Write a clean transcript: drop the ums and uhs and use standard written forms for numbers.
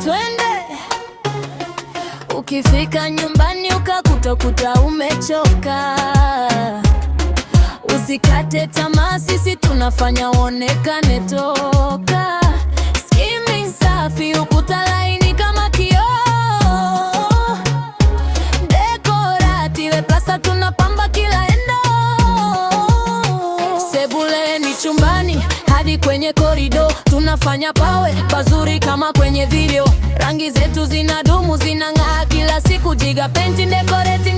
twende. Ukifika nyumbani ukakuta umechoka, usikate tamaa, sisi tunafanya uonekane toka. Skimming safi, ukuta laini kama kioo, decorative plasta tunapamba kila eneo. Sebuleni, chumbani, hadi kwenye korido, tunafanya pawe pazuri kama kwenye video. Rangi zetu zinadumu, zinang'aa kila siku, Jiga Painting Decorating.